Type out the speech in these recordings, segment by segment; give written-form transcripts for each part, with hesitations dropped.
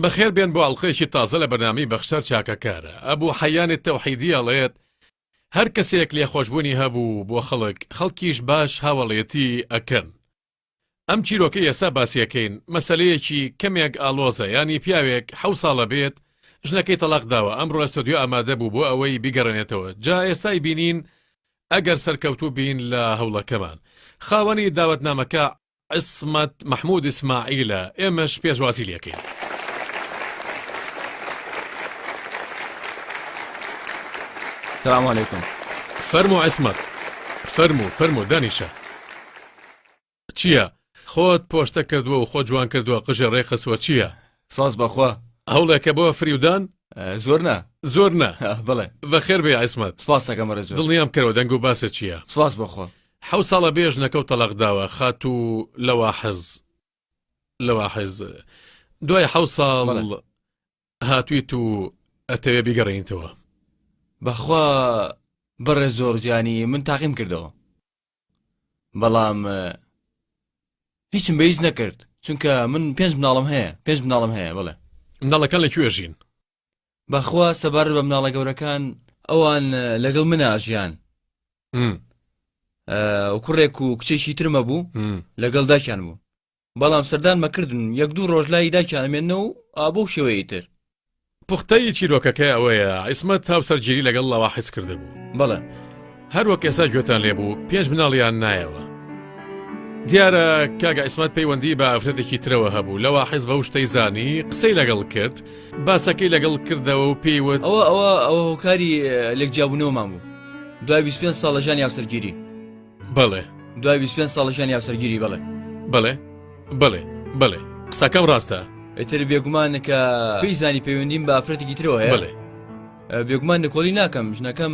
بەخێر بێن بۆ ئەڵلقەیەکی تازە لە بەرنامەی بەخشەر چاکەکارە. ئەبوو حەیانێت تەوحیدی ئەڵێت هەر کەسێک لێخۆشبوونی هەبوو بۆ خەڵکیش باش هاوڵێتی ئەکەن. ئەم چیرۆکەی ئێستا باسیەکەین مەسەلەیەکی کەمێک ئالۆزە، ینی پیاوێک 7 ساڵە بێت ژنەکەی تەلاق داوە، ئەمڕۆ لە ستۆدیۆ ئامادە بوو بۆ ئەوەی بیگەڕێنێتەوە. جا ئێستای بینین ئەگەر سەرکەوتوو بین لە هەوڵەکەمان. خاوەنی داوەتنامەکە عسمەت محمود ئیسماعیلە، ئێمەش پێشواسی لێکەین. السلام عليكم. فەرموو عسمەت، فەرموو دانیشە. چییە؟ خۆت پۆشتە کردووە و خۆ جوان کردووە، قژە ڕێخستووە چییە؟ ساز بەخوا. هەوڵێکە بۆ فریودان؟ زۆر نا. بڵێ بەخێر بێ عسمەت. سپاس دەکەم بەڕێز. دڵنیام کەرەوە دەنگ و باسە چییە؟ سپاس بەخوا. 7 ساڵە بێژ نەکەوت تەلاق داوە، خات و لەوا حەز دوای 7 ساڵ هاتوویت و ئەتەوێ بیگەڕێنیتەوە. بەخوا بەڕێز زۆر جانی من تاقیم کردەوە، بەڵام هیچم بەهیچ نەکرد، چونکە من 5 مناڵم هەیە. بڵێ مناڵەکان لەکوێ ژین؟ بەخوا سەبارەت بە مناڵە گەورەکان ئەوان لەگەڵ منە ژیان. کوڕێک و کچێکی ترمە بوو لەگەڵ داکیان بوو، بەڵام سەردانمە کردن 1-2 ڕۆژ لای داکیان مێنەوە و ئابۆ شێوەیە تر. پوختەی چیرۆکەکە ئەوەیە عیسمەت هاوسەرگیری لەگەڵ لەوا حس کرده بوو. بەڵێ هەروەک ئێستا گوێتان لێبوو 5 مناڵیان نایەوە. دیارە کاگە عیسمەت پەیوەندی بە ئافرەتێکی ترەوە هەبوو، لەوا حیز بەو شتەی زانی قسەی لەگەڵ کرد، باسەکەی لەگەڵ کردەوە و پێیوت ئەوە هۆکاری لێکجیابوونەوەمان بوو دوای 25 ساڵە ژیانی هاوسەرگیری. بەڵێ دوای 25 ساڵە ژیانی هاوسەرگیری. بەڵێ قسەکەم ڕاستە. ئیتر بێگومانە کە پێی زانی پەیوەندیم بە ئافرەتێکی ترەوە هەیە. بڵێ بێگومان نکۆڵی ناکەم، ژنەکەم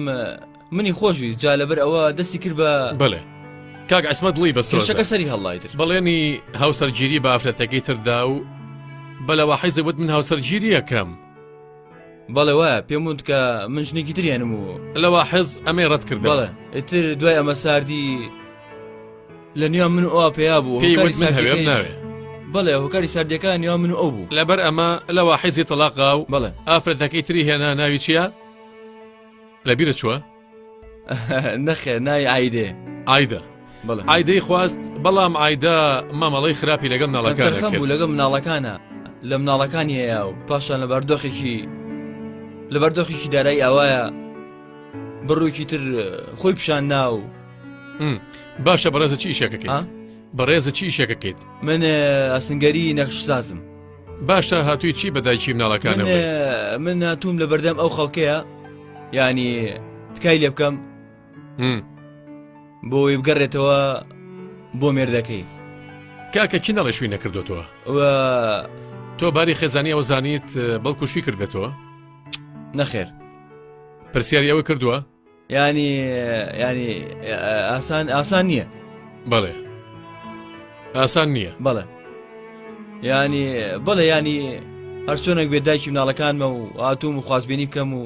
منی خۆشوی، جا لەبەر ئەوە دەستی کرد بە بڵێ کاگ عیسمەت دڵی بەسۆزە شەکە سەری هەڵایتر بەڵێنی هاوسەرگیری بە ئافرەتەکەی تردا و بەلەوا حیزەوت من هاوسەرگیری یەکەم. بەڵێ وایە پێم وت کە من ژنێکی تریانم و لەوا حیز ئەمەی ڕەت کردەوە. بەڵێ ئیتر دوای ئەمە ساردی لە نێوان من ئەوە پێیا بوو پێیوت من هەوێم ناوێ. بەڵێ هۆکاری ساردیەکان نێوان من ئەو بوو. لەبەر ئەمە لەوا حیزی تەلاقا و بەڵێ ئافرەتەکەی تری هێنا، ناوی چییە؟ لەبیرە چووە؟ نەخێ نای ئایدە. بەڵێ ئایدەی خواست، بەڵام ئایدا مامەڵەی خراپی لەگەڵ مناڵەکان بوو، لەگەڵ مناڵەکانە لە مناڵەکانی هەیە و پاشان لە بەردۆخێکی دارایی ئەوایە بڕوویکی تر خۆی پیشان ناو. باشە بەڕێزە چی ئیشەکەکەیت؟ بەڕێزە چی ئیشەکەکەیت؟ من ئەسنگەری نەخش سازم. باشە هاتووی چی بەدایکی مناڵەکانە؟ من هاتووم لە بەردەم ئەو خەڵکەیە، ینی تکای لێ بکەم بۆی بگەڕێتەوە بۆ مێردەکەی. کاکە کی نەڵێ شووی نەکردوتەوە؟ تۆ باری خێزانی ئەوە زانیت بەڵکو شووی کردبێتەوە؟ نەخێر. پرسیاری ئەوە کردووە؟ ینی ئاسان نییە. بەڵێ ئاسان نییە. بەڵێ ینی هەرچۆنێک بێ دایکی مناڵەکانمە و هاتووم و خوازبێنی بکەم و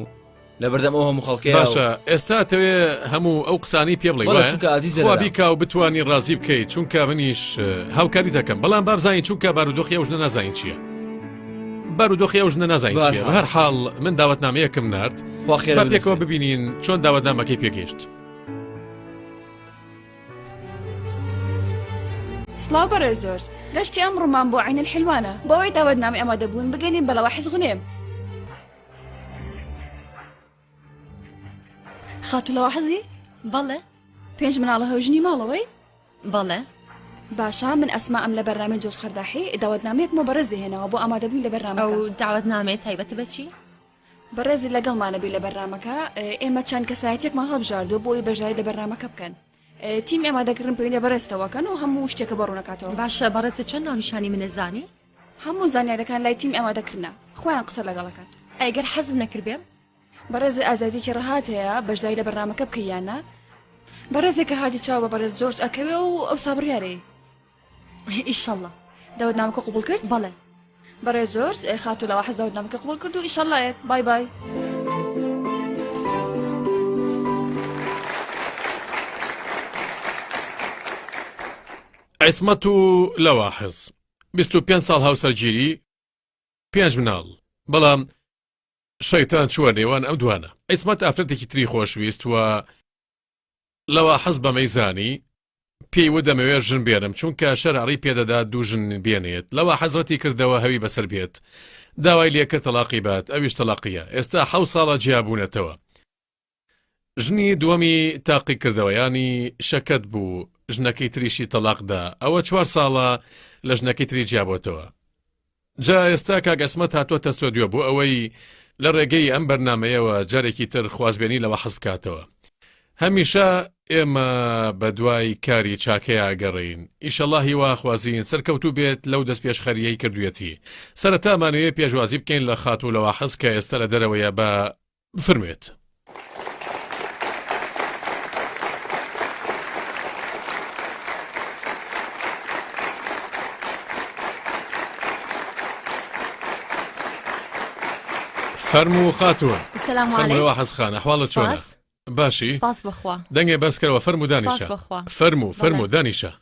لە بەردەم ئەو هەموو خەڵکەیە. باشە ئێستا تەوێ هەموو ئەو قسانی پێ بڵێ وا بیکا و بتوانی ڕازی بکەیت، چونکە منیش هاوکاری دەکەم، بەڵام بابزانین چونکە بارودۆخی ئەو ژنە نازانین چییە. بارودۆخی ئەو ژنە نازانین چییە. بە هەر حاڵ من داوەتنامەیەکم نارد، با پێکەوە ببینین چۆن داوەتنامەکەی پێگەیشت. سڵاو بەڕێز زۆر، گەشتی ئەمڕۆمان بۆ عین الحیلوانە، بۆەوەی داوەتنامەی ئەمادە بوون بگەینین بەلەوا حیز غونێم. خاتوولەوە حەزی؟ بەڵێ 5 مناڵە هەوژنی ماڵەوەی؟ بەڵێ باشە، من ئەسما ئەم لە بەرنامەی جۆش خەرداحی داوەتنامەیەکمە بەڕێزی هێنەوە بۆ ئامادەبووی لە بەرنامەکە. ئەو داوەتنامەیە تایبەتە بەچی؟ بەڕێزی لەگەڵمانەبی لە بەرنامەکە، ئێمە چەند کەسایەتێکمان هەڵبژاردووە بۆی بەژاری لە بەرنامەکە بکەن. تیم ئامادەکردن پێویستە بەڕێستەوەکەن و هەموو شتێکە بەڕوونەکاتەوە. باشە بەڕێزە چۆن ناونیشانی منە زانی؟ هەموو زانیارەکان لای تیم ئامادەکردنا، خۆیان قسە لەگەڵەکات. ئەگەر حەزم نەکردبێم؟ بەڕێزی ئازادیکی ڕەهات هەیە بەشداری لە بەرنامەکە بکەیانە. بەڕێزێکە هاتی چاو بە بەڕێز جۆرج ئەکەوێ و ئەو سابڕیارەی ئیشەڵڵا. داوەتنامەکە قبول کرد؟ بەڵێ. بەڕێز جۆرج خاتوولەوە حەز داوەتنامەکە قبول کرد و ئیشەڵڵایەت. بای بای. عیسمەت و لەوا حیز 25 ساڵ هاوسەرگیری، 5 مناڵ بەڵام شەیتان چووە نێوان ئەم دوانە عیسمەت ئافرەتێکی تری خۆشویست وە لەوە حەز بە مەیزانی پێی وە دەمەوێت ژن بێنم چونکە شەرعی پێدەدا دوو ژن بێنێت لەوە حەزەتی کردەوە هەوی بەسەر بێت داوای لێکرد تەلاقی بات ئەویش تەلاقیە ئێستا 7 ساڵە جیابوونەتەوە ژنی دووەمی تاقی کردەوە ینی شەکەت بوو ژنەکەی تریشی تەلاقدا ئەوە 4 ساڵە لە ژنەکەی تری جیابەتەوە جا ئێستا کاگەسمەت هاتووەتە ستۆدیۆ بۆ ئەوەی لە ڕێگەی ئەم بەرنمەیەوە جارێکی تر خوازبێنی لەوە حەز بکاتەوە هەمیشە ئێمە بە دوای کاری چاکەیە گەڕین ئیشەڵڵا هیوا خوازین سەرکەوتوو بێت لەو دەست پێشخەریەی کردوێتی سەرەتامانوێ پێشوازی بکەین لە خاتوو لەوە حەز کە ئێستا لە دەرەوەیە بە بفرمێت فەرموو خاتووە سلام فەرمووەوە علیکم حەزخان ئەحواڵت چۆنە باشی سپاس بخوا دەنگێ بەرزکەرەوە فەرموو دانیشە سپاس بخوا فەرموو دانیشە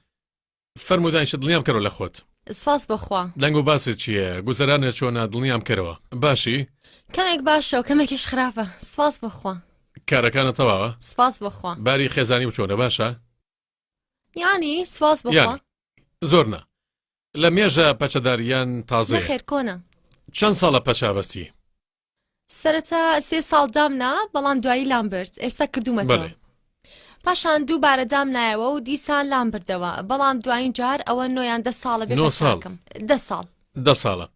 فەرموو دانیشە دڵنیام کەرەوە لە خۆت سپاس بخوا دەنگ و باست چییە گوزەرانت چۆنە دڵنیام کەرەوە باشی کەمێک باشە و کەمێکیش خراپە سپاس بخوا کارەکانە تەواوە سپاس بخوا باری خێزانی و چۆنە باشە یانی سپاس بخوا یان زۆرنا لە مێژە پەچەداریان تازەیە نەخێر کۆنە چەند ساڵە پەچا بەستی سەرەتا 3 ساڵ دامنا بەڵام دوایی لام برد ئێستا کردومەتەوە بەڵێ پاشان دووبارە دام نایەوە و دیسان لام بردەوە بەڵام دوایین جار ئەوە نۆیان 10 ساڵە بێت 9 ساڵ. 10 ساڵ 10 ساڵە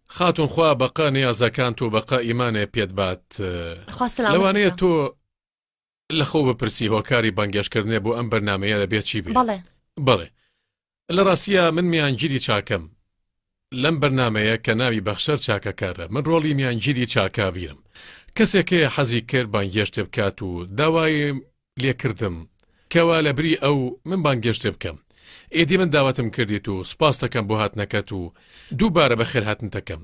خاتون خوا بەقا نیازەکان و بەقا ئیمانێ پێت بات خوا سەلامەت لەوانەیە بکە. تۆ لە خۆ بپرسی هۆکاری بانگێشکردنێ بۆ ئەم بەرنمەیە دەبێت چی بێت بەڵێ بەڵێ لە ڕاستیە من میانگیری چاکەم لەم بەرنمەیە کە ناوی بەخشەر چاکەکارە من ڕۆڵی میانگیری چاکا بیرم کەسێکەیە حەزی کرد بانگێشتێ بکات و داوای لێکردم کەوا لە بری ئەو من بانگێشتێ بکەم ئێدی من داوەتم کردیت و سپاس دەکەم بۆ هاتنەکەت و دووبارە بەخێر هاتن دەکەم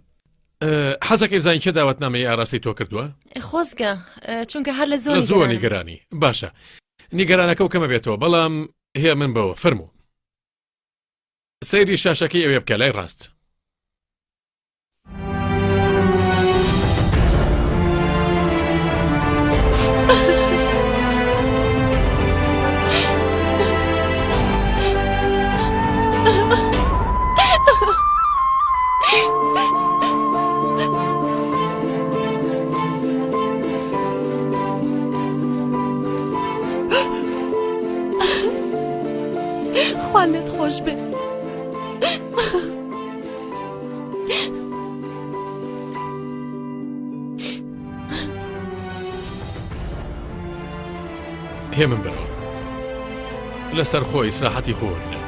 حەزەکەی بزانین چه داوەتنامەی ئاراستی تۆ کردووە خۆزگە چونکە هەر لە لە زۆر نیگەرانی باشە نیگەرانەکە و کەمە بێتەوە بەڵام هەیە من بەوە فەرموو سەیری شاشەکەی ئەوێ بکە لای ڕاست خوالت خۆش بێ هێ من بەرەوە لەسەر خۆی ئیسراحەتی خۆرنە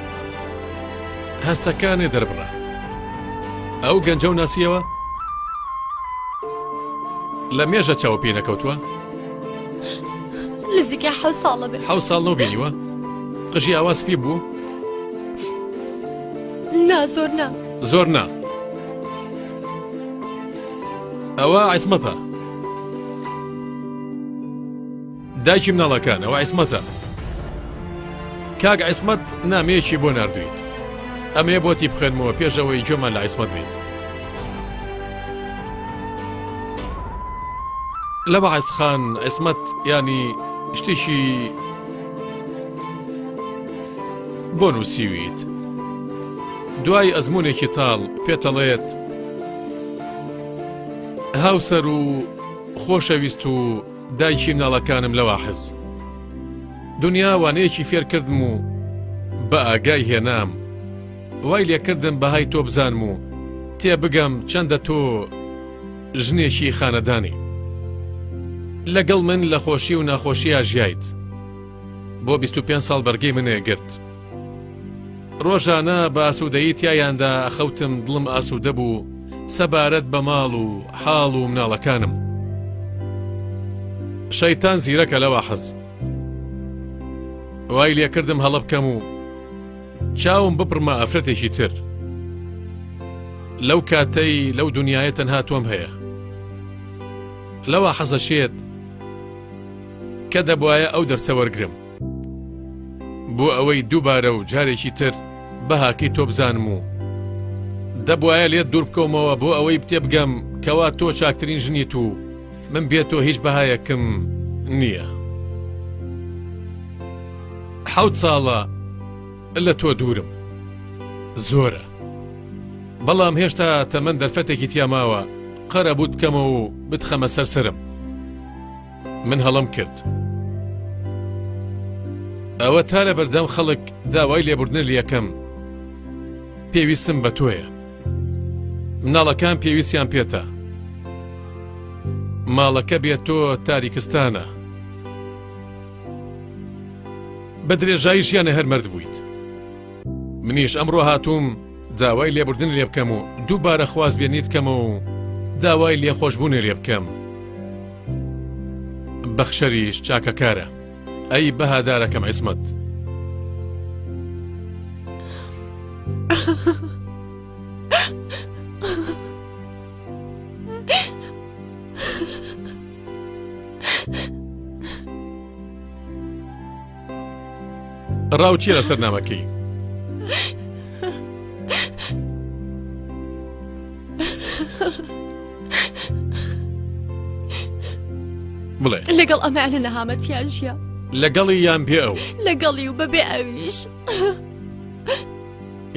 هەستەکانێ دەربڕە ئەو گەنجە و ناسیەوە لە مێژە چاوە پێ نەکەوتووە نزیکە 7 ساڵە بێ 7 ساڵ نەبینیوە قژی ئاواز پێ بوو نا زۆر نا زۆر نا ئەوە عیسمەتە دایکی مناڵەکان ئەوە عیسمەتە کاک عیسمەت نامەیەکی بۆ ناردوویت ئەمەیە بۆتی بخێنمەوە پێشەوەی گوێمان لە عیسمەت بێت لە بەعیسخان عیسمەت ینی شتێکی بۆ نووسیویت دوای ئەزمونێکی تاڵ پێتەڵێت هاوسەر و خۆشەویست و دایکی مناڵەکانم لەوە حەز دنیا وانەیەکی فێرکردم و بە ئاگای هێنام وای لێکردم بەهای تۆ بزانم و تێ بگەم چەندە تۆ ژنێکی خانەدانی لەگەڵ من لە خۆشی و ناخۆشیە ژیایت بۆ 25 ساڵ بەرگەی منێ گرت ڕۆژانە بە ئاسوودەیی تایاندا خەوتم دڵم ئاسوودە بوو سەبارەت بە ماڵ و حاڵ و مناڵەکانم شەیتان زیرەکە لەوە حەز وای لێکردم هەڵە بکەم و چاوم بپڕمە ئافرەتێکی تر لەو کاتەی لەو دنیاە تەنها تۆم هەیە لەوە حەزەشێت کە دەبوایە ئەو دەرسە وەرگرم بۆ ئەوەی دووبارە و جارێکی تر بەهاکی تۆ بزانم و دەبوایە لێت دوور بکەمەوە بۆ ئەوەی بتێبگەم کەوا تۆ چاکترین ژنیت و من بێتەوە هیچ بەهایەکم نییە. 7 ساڵە لە تۆ دوورم زۆرە، بەڵام هێشتا تەمەن دەرفەتێکی تیاماوە قەرە بوو بکەمە و بتخەمە سەرسرم. من هەڵم کرد. ئەوە تا لە بەردەم خەڵک داوای لێبوردن یەکەم پێویستم بە تۆیە. مناڵەکان پێویستیان پێتە. ماڵەکە بێت تۆ تاریکستانە. بە درێژایی ژیانە هەرمەرد بوویت. منیش ئەمڕۆ هاتووم داوای لێبوردن لێ بکەم و دووبارە خواست بێنیت کەمە و داوای لێخۆشبوونێ لێ بکەم. بەخشەریش چاکەکارە. ئەی بەهادارەکەم عیسمەت. ڕاو چیە لەسەر نامەکەی؟ بڵێ لەگەڵ ئەمانە لە هامەتیان ژیە، لەگەڵی یان بێ ئەو؟ لەگەڵی و بەبێ ئەویش.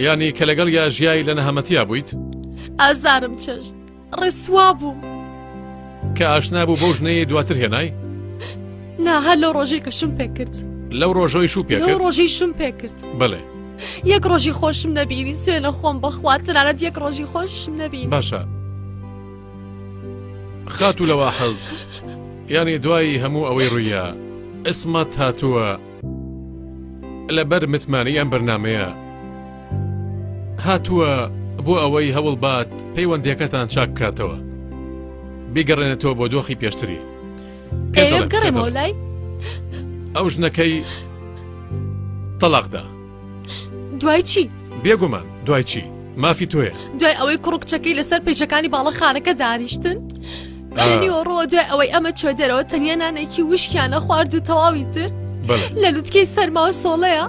ینی کە لەگەڵ یا ژیایی لە نەهامەتیا بوویت؟ ئازارم چەشت ڕێسوا بوو کە ئاشنا بوو بەو ژنەیە دواتر هێنای؟ نا هەر لەو ڕۆژەی کە شم پێ کرد. لەو ڕۆژەی شو پێ لەو کرد؟ ڕۆژەی شم پێ کرد. بڵێ یەک ڕۆژی خۆشم نەبینی، سوێنە خۆم بەخوا تەنانەت یەک ڕۆژی خۆشم نەبینی. باشە خاتوو لەوە حەز، یانی دوایی هەموو ئەوەی ڕوویە ئیسمەت هاتووە لەبەر متمانەی ئەم بەرنامەیە، هاتووە بۆ ئەوەی هەوڵ بات پەیوەندیەکەتان چاک بکاتەوە، بیگەڕێنێتەوە بۆ دۆخی پێشتری. ئێوە بگەڕێمەوە لای ئەو ژنەکەی تەلاقدا. دوای چی؟ بێگومان دوای چی؟ مافی تۆیە. دوای ئەوەی کوڕکچەکەی لەسەر پێچەکانی باڵەخانەکە دانیشتن؟ نیوەڕۆ دوای ئەوەی ئەمە چۆ دەرەوە تەنیا نانێکی وشکیانە خوارد و تەواوی تر لە لوتکەی سەرماوە سۆڵەیە.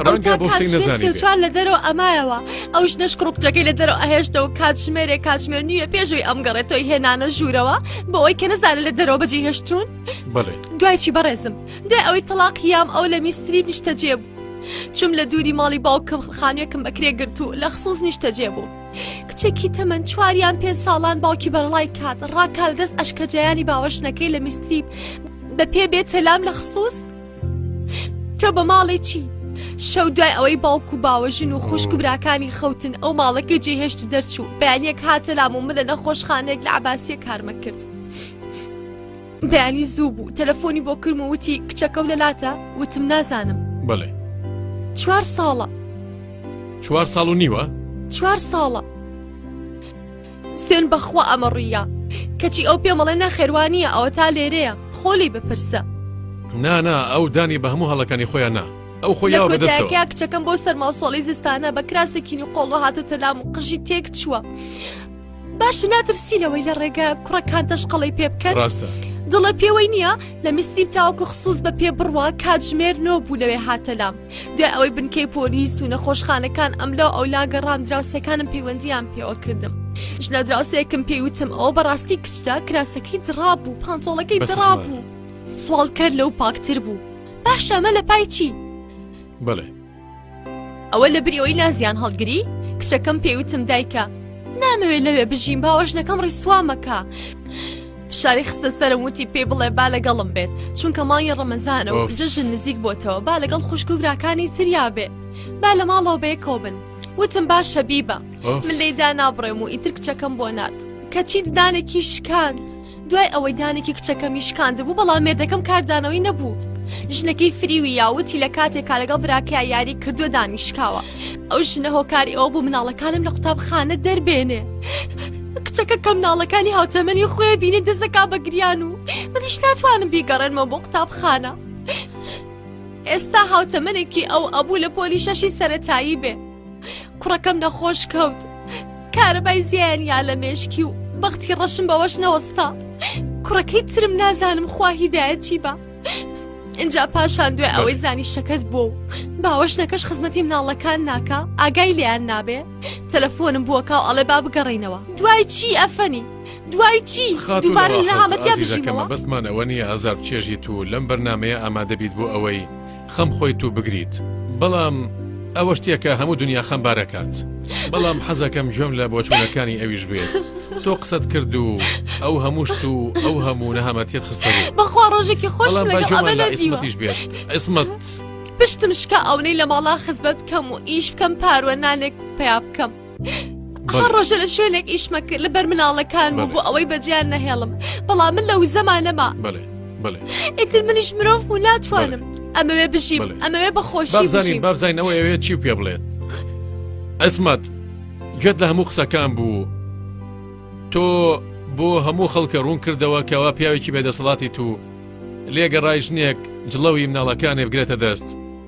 ڕەنگە بۆ شتێک نەزانیت چوار لە دەرەوە ئەمایەوە ئەو ژنەش کوڕکچەکەی لە دەرەوە ئەهێشتەوە کاتژمێر نیوە پێشەوەی ئەم گەڕێتەوەی هێنانە ژوورەوە بۆ ئەوەی کە نەزانە لە دەرەوە بەجێ هێشتون. بڵێ دوای چی بەڕێزم؟ دوای ئەوەی تەلاقیام ئەو لە میستری نیشتەجێ بوو، چوم لە دووری ماڵی باوکم خانوێکم بەکرێ گرت و لە خسووس نیشتەجێ بوو. کچێکی تەمەەن 4 یان 5 ساڵان باوکی بەرڵای کات ڕاکال دەست ئەشکەجیانی باوەشنەکەی لە میستری بە پێ بێت تەلام لە خسووس. تۆ بە ماڵی چی؟ شەو دوای ئەوەی باوک و باوەژن و خوشک و براکانی خەوتن ئەو ماڵەکە جێهێشت و دەرچوو بەیانیەک هاتە لام و من لە نەخۆشخانەیەک لە عەباسیە کارمە کرد. بەیانی زوو بوو، تەلەفۆنی بۆ کردم و وتی کچەکە و لەلاتە؟ وتم نازانم. بڵێ 4 ساڵە. 4 ساڵ و نیوە؟ 4 ساڵە. سوێن بەخوا ئەمە ڕوویە کەچی ئەو پێمەڵێ نەخێوانیە ئەوە تا لێرەیە خۆلی بپرسە. نا ئەو دانی بە هەموو هەڵەکانی خۆیان نا ئەو خۆیاوە بەدەستەوە. لە کچەکەم بۆ سەرماوسۆڵی زستانە بە کراسێکینی قۆڵۆ هاتو تەلام و قژی تێک چووە. باشە ناترسیلەوەی لە ڕێگە کوڕەکان تەشقەڵی پێ بکەن؟ ڕاستە دڵە پێوەی نییە لە میستری تاوەکو خسووس بە پێ بڕوا کاتژمێر نۆ بوو لەوێ هاتەلام. دوای ئەوەی بنکەی پۆلیس و نەخۆشخانەکان ئەملاو ئەولا گەڕام دراوسەکانم پەیوەندیان پێوە کردم. ژنە دراوسەیەکم پێیوتم ئەوە بەڕاستی کچدا کراسەکەی درابوو، پانتۆڵەکەی درابوو، سوالکەر لەو پاکتر بوو. باشە ئەمە لە پای چی؟ بڵێ ئەوە لە بریەوەی نازیان هەڵگری؟ کچەکەم پێیوتم دایکە نامەوێت لەوێ بژیم باوەژنەکەم ڕیسوامەکە. فشاری خستە سەرم وتی پێی بڵێ با لەگەڵم بێت چونکە مانگی ڕەمەزانە و جژن نزیک بۆتەوە، با لەگەڵ خوشک و براکانی تریا بێ، با لە ماڵەوە بەیەکەوە بن. وتم باشە بیبە. من لێدا نابڕێم و ئیتر کچەکەم بۆ نارد کەچی دانێکی شکاند. دوای ئەوەی دانێکی کچەکەمی شکاند بوو بەڵام مێردەکەم کاردانەوەی نەبوو. ژنەکەی فریوی یاوتی لە کاتێکا لەگەڵ براکە یاری کردو دانیشکاوە. ئەو ژنە هۆکاری ئەوە بوو مناڵەکانم لە قوتابخانە دەربێنێ. کچەکە کە مناڵەکانی هاوتەمەنی خۆی بینێ دەزەکا بە گریان و منیش ناتوانم بیگەڕێنمە بۆ قوتابخانە. ئێستا هاوتەمەنێکی ئەو ئەبوو لە پۆلی شەشی سەرەتایی بێ. کوڕەکەم نەخۆش کەوت، کارەبای زیانیا لە مێشکی و بەختی ڕەشم بەوەش نەوەستا. کوڕەکەی ترم نازانم خوا هیدایەتی بە. اینجا پاشان دوێ ئەوەی زانی شەکەت بۆ و باوەش نەکەش خزمەتی مناڵەکان ناکە ئاگای لێیان نابێ تەلەفۆنم بووەکە و ئەڵێ با بگەڕێنەوە دوای چی ئەفەنی دوای چی دووبارە لە هامەتیا بژیمەوە بەستمان ئەوە نییە ئازار بچێژیت و لەم بەرنمەیە ئامادەبیت بۆ ئەوەی خەم خۆیت و بگریت بەڵام ئەوە شتێکە هەموو دنیا خەمبارەکات بەڵام حەزەکەم گوێم لە بۆچوونەکانی ئەویش بێت تۆ قسەت کرد و ئەو هەمووشت و ئەو هەموو نەهامەتیت خستە بەخوا ڕۆژێکی خۆشم لەگەڵ ئەمە نەدیوە ئیسمەتیش بێت ئیسمەت پشتم شکا ئەوەی لە ماڵا خزمەت بکەم و ئیش بکەم پاروە نانێک پیا بکەم هەر ڕۆژە لە شوێنێک ئیشمە کرد لەبەر مناڵەکان و بۆ ئەوەی بەجیان نەهێڵم بەڵام من لەو زەمانەما ئیتر منیش مرۆڤ و ناتوانم ئەمەوێ بژیم ئەمەوێ بەخۆشی بژیم بابزانینەوە ئەوێ چی پێ بڵێت ئەسمەت گوێت لە هەموو قسەکان بوو تۆ بۆ هەموو خەڵکە ڕوون کردەوە کەوا پیاوێکی بێدەسەڵاتی تو لێگەڕای ژنێک جڵەوی مناڵەکانێ بگرێتە دەست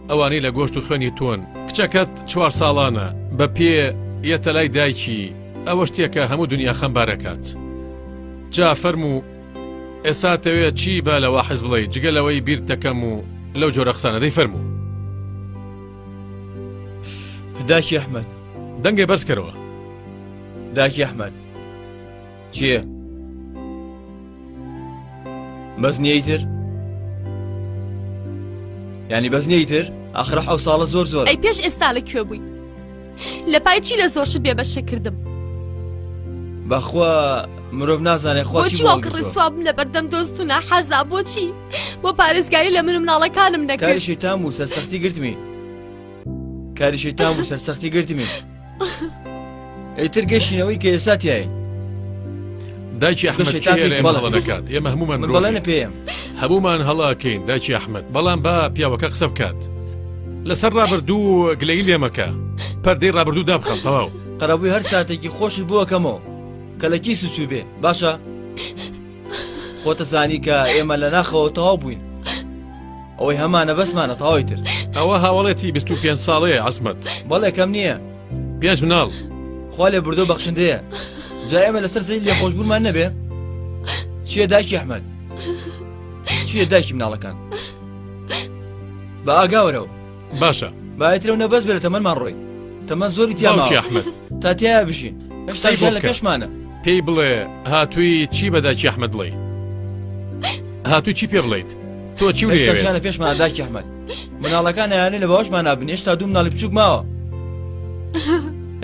ئەوانەی لە گۆشت و خوێنی تۆن کچەکەت 4 ساڵانە بە پێ یەتە لای دایکی ئەوە شتێکە هەموو دنیا خەمبارەکات جا فەرموو ئێستا تەوێت چی با لەوە حەز بڵێ جگەلەوەی بیر دەکەم و لەو جۆرە قسانە دەی فەرموو داکی ئەحمەد دەنگێ بەرز کەرەوە داکی ئەحمەد چییە؟ بەس نیەیتر؟ یعنی بەس نیەیتر؟ ئاخرە 7 ساڵە زۆر ئەی پێش ئێستا لەکوێ بووی؟ لە پای چی لە زۆرشت بێبەشە کردم؟ بەخوا مرۆڤ نازانێ خوا چی بۆچی واکڕی سوابم لە بەردەم دۆست و ناحەزا بۆچی؟ بۆ پارێزگاری لە من و مناڵەکانم نەکرد کاری شەیتان و سەرسەختی گرتمی کاری شەیتان و سەرسەختی گرتمی ئیتر گەشتینەوەی کە ئێستا تیایە داکی ئەحمەد کێ ئێمە هەڵە نەکات ئێمە هەمومان بەڵێنە پێم هەمومان هەڵاکەین داکی ئەحمەد بەڵام با پیاوەکە قسە بکات لەسەر ڕابردوو گلەی لێمەکە پەردەی ڕابردوو دابخەم تەواو قەرەبووی هەر ساتێکی خۆشت بووەکەمەوە کە لە کیس چوو بێ باشە خۆتە زانی کە ئێمە لە ناخەوە تەواو بووین ئەوەی هەمانە بەسمانە تەواوی تر ئەوە هاوڵێتی 25 ساڵەیە عەسمەت بەڵێ کەم نییە 5 مناڵ خوا لێ بردۆ بەخشندەیە جا ئێمە لەسەر زەی لێخۆشبوونمان نەبێ چییە داکی ئەحمەد چییە داکی مناڵەکان بە ئاگاوەرەوە باشە باەترەو نەبەست بێت لە تەمەنمان ڕۆی تەمەن زۆری تیاماوە ئەحمەد تا تایە بشین هێشتا لە کەشمانە پێی بڵێ هاتووی چی بە داکی ئەحمەد بڵێ هاتووی چی پێ بڵێیت تۆ چی هێشتاشانە پێشمان داکی ئەحمەد مناڵەکان یانێ لە باوەشمان نابن هێشتا 2 مناڵی بچووک ماوە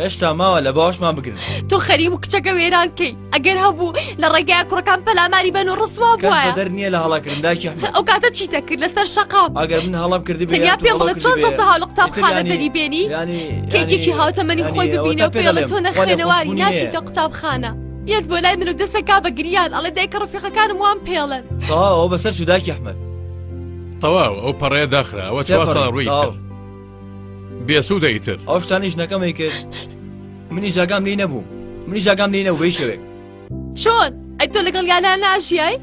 هێشتا ماوە لە باوەشمان بگرن تۆ خەریب و کچەکە وێران کەی ئەگەر هەبوو لە ڕێگای کوڕەکان پەلاماری بەن و ڕسوا بووە دەر نییە لە هەڵاکردن داکی ئەحمەد ئەو کاتە چیتە کرد لەسەر شەقام ئەگەر من هەڵام کردی تەنیا پێ بڵێ چۆن دڵتە هاو لە قوتابخانە دەریبێنی کێکێکی هاوتەمەنی خۆی ببینە و پێڵە تۆ نەخوێنەواری ناچیتە قوتابخانە یەت بۆ لای من و دەسەکا بە گریان ئەڵێ دایکە ڕفیقەکانم وان پێڵێن ئەو بەسەر سوداکی ئەحمەد تەواو ئەو پەڕەیە داخرا ئەوە 4 ساڵ ڕووی تر بێسوودە ئیتر ئەو شتانیش نەکەمەی کرد منی جاگام لێی نەبوو منی جاگام لێی نەبوو بەی شەوێک چۆن ئەی تۆ لەگەڵ یانان ناژیای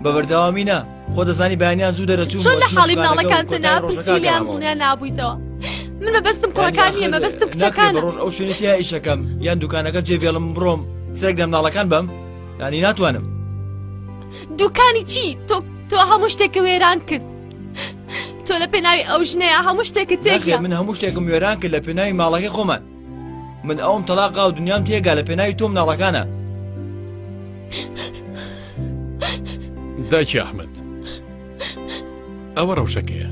بە بەردەوامی نا خۆ دەزانی بەیانیان زوو دەرەچوو چۆن لە حاڵی مناڵەکانتە ناپرسیلیان دڵنیان نابوویتەوە من مەبەستم کوڕەکان نییە مەبەستم کچەکانە ڕۆژ ئەو شوێنی تیا ئیشەکەم یان دوکانەکە جێبێڵم بڕۆم سەرێک لە مناڵەکان بەم ینی ناتوانم دوکانی چی تۆ هەموو شتێکە وێران کرد تۆ لە پێناوی ئەو ژنەیە هەموو شتێکە تێکە من هەموو شتێکم وێران کرد لە پێناوی ماڵەکەی خۆمان من ئەوم تەلاقا و دنیام تێگا لە پێناوی تۆ مناڵەکانە داکی ئەحمەد ئەوە ڕەوشەکەیە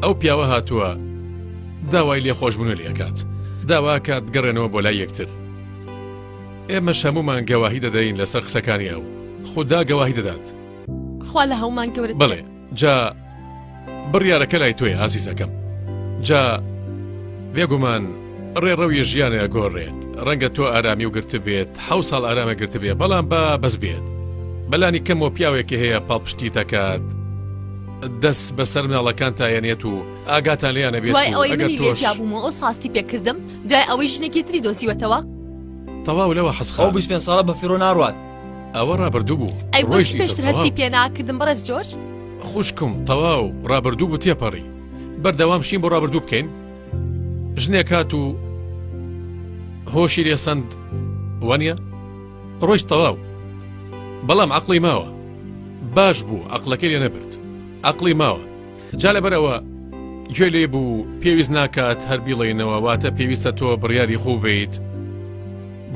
ئەو پیاوە هاتووە داوای لێخۆشبوونە لێکات داوا کات گەڕێنەوە بۆ لای یەکتر ئێمەش هەمومان گەواهی دەدەین لەسەر قسەکانی ئەو خوددا گەواهی دەدات خوا لە هەومان گەورە بڵێ جا بڕیارەکە لای تۆی ئازیزەکەم جا بێگومان ڕێڕەوی ژیانە گۆڕێت ڕەنگە تۆ ئارامی و گرت بێت 7 ساڵ ئارامە گرت بێت بەڵام بەس بێت بەلانی کەم و پیاوێکی هەیە پاڵپشتی دەکات دەست بەسەر مناڵەکان تایەنێت و ئاگاتان لێیانە بێت دوای ئەوەی منی لێجابوومەوە ئەو ساستی پێکردم دوای ئەوەی ژنێکی تری دۆزیوەتەوە تەواو لەوە حەسخاو 25 ساڵە بە فیرۆ ناڕوات ئەوە ڕابردوو بوو ئەی بۆچی پێشتر هەستی پێ ناکردم بەڕێز جۆرج خوشکم تەواو ڕابردوو بوو تێپەڕی بەردەوام شین بۆ ڕابردوو بکەین ژنێک هات و هۆشی لێسەند وانە ڕۆیش تەواو بەڵام عەقڵی ماوە باش بوو عەقڵەکەی لێ نەبرد عەقڵی ماوە جا لەبەرەوە گوێ لێ بوو پێویست ناکات هەر بیڵێنەوە واتە پێویستە تۆ بڕیاری خوو بیت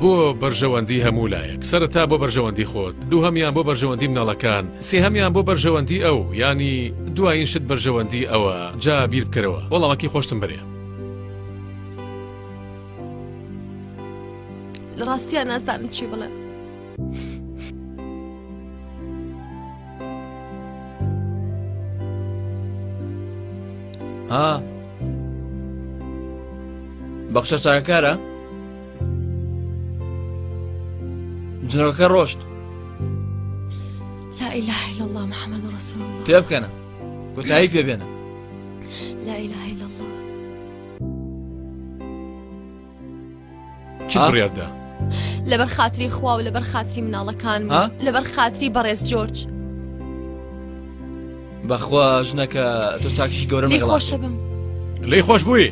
بۆ بەرژەوەندی هەموو لایەک سەرەتا بۆ بەرژەوەندی خۆت دووهەمیان بۆ بەرژەوەندی مناڵەکان سێهەمیان بۆ بەرژەوەندی ئەو ینی دوایین شت بەرژەوەندی ئەوە جا بیر بکەرەوە وەڵامەکی خۆشتم بەرێ لە ڕاستیان نازانم چی بڵێم ها بەخشە چاکەکارە جنەوەکە ڕۆشت لا إله إلا الله محمد رسول الله پێ بکەنە کۆتایی پێ بێنە لا إله إلا الله چ بڕیاردا لەبەر خاتری خوا و لەبەر خاتری مناڵەکان ها؟ لەبەر خاتری بەڕێز جۆرج بەخوا ژنەکە تۆ چاکشی گەورە لی مەگەڵا خۆشە بم لی خۆش بووی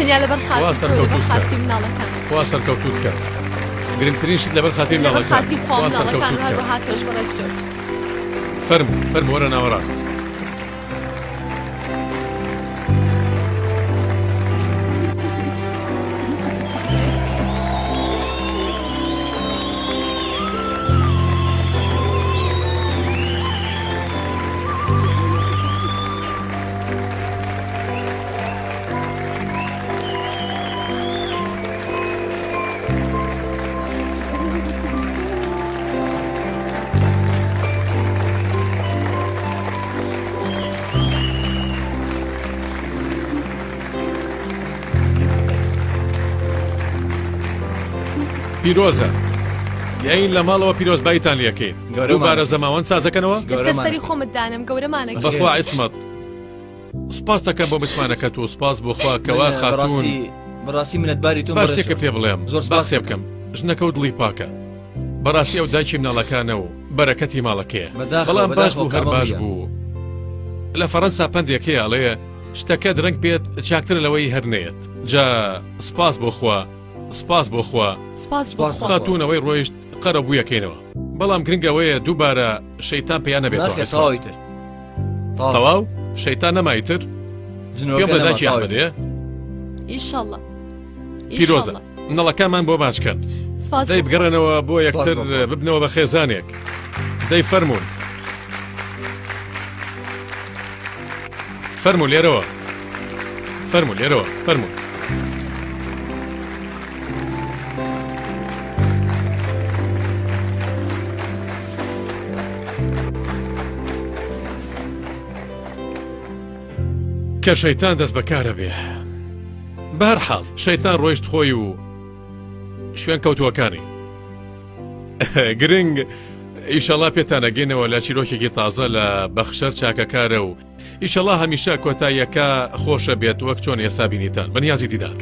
تەنیا لەبەر وا خاتری خۆ و لەبەر سەرکەوتوت خاتری مناڵەکان خوا سەرکەوتوت کرد گرنگترین شت لەبەر خاتری لەبەر مناڵەکان خاتری خوا خوا مناڵەکان سەرکەوتوت کرد هەروەها تۆش بەڕێز جۆرج فەرموو وەرە ناوەڕاست پیرۆزە یاین لە ماڵەوە پیرۆزباییتان لەکەین گەورەمان. دووبارە زەماوەند سازەکەنەوە گەورەمان. لەسەر سەری خۆمت دانم گەورەمانە بەخوا عیسمەت سپاس دەکەم بۆ متمانەکەت و سپاس بۆخوا کەوا خاتوون بەڕاستی منەتباری تۆ باش تێکە پێ بڵێم زۆر سپاس باسێ بکەم ژنەکە و دڵی پاکە بەڕاستی ئەو دایکی مناڵەکانە و بەرەکەتی ماڵەکەیە بەداخەوە، بەڵام باش بەداخەوە بوو هەر باش کامەڵیە. بوو لە فەڕەنسا پندێکەیە ئەڵێ شتەکە درەنگ پێت چاکتر لەوەی هەرنێت جا سپاس بۆخوا سپاس بۆخوا سپاس سپاس بۆ خوا. خاتوونەوەی ڕۆیشت قەرە بوویەکەینەوە بەڵام گرنگەوەیە دووبارە شەیتان پێیان نەبێتەوە ناخێ عیسمەت. تەواوی تر تەواو شەیتان نەمایتر پێم لە داکی ئەحمەدێ ئیشەڵڵا پیرۆزە نەڵەکانمان بۆ باشکەن سپاس دەی بۆ خوا. بگەڕێنەوە بۆ یەکتر سپاس بۆ خوا. ببنەوە بە خێزانێک دەی فەرموون فەرموو لێرەوە فەرموو لێرەوە فەرموو کە شەیتان دەست بەکارە بێ بەهەرحاڵ شەیتان ڕۆیشت خۆی و شوێن کەوتووەکانی گرنگ ئیشەڵا پێتانەگەینەوە لە چیرۆکێکی تازە لە بەخشەر چاکەکارە و ئیشەڵا هەمیشە کۆتاییەکە خۆشە بێت وەک چۆن ئێستا بینیتان بەنیازی دیدار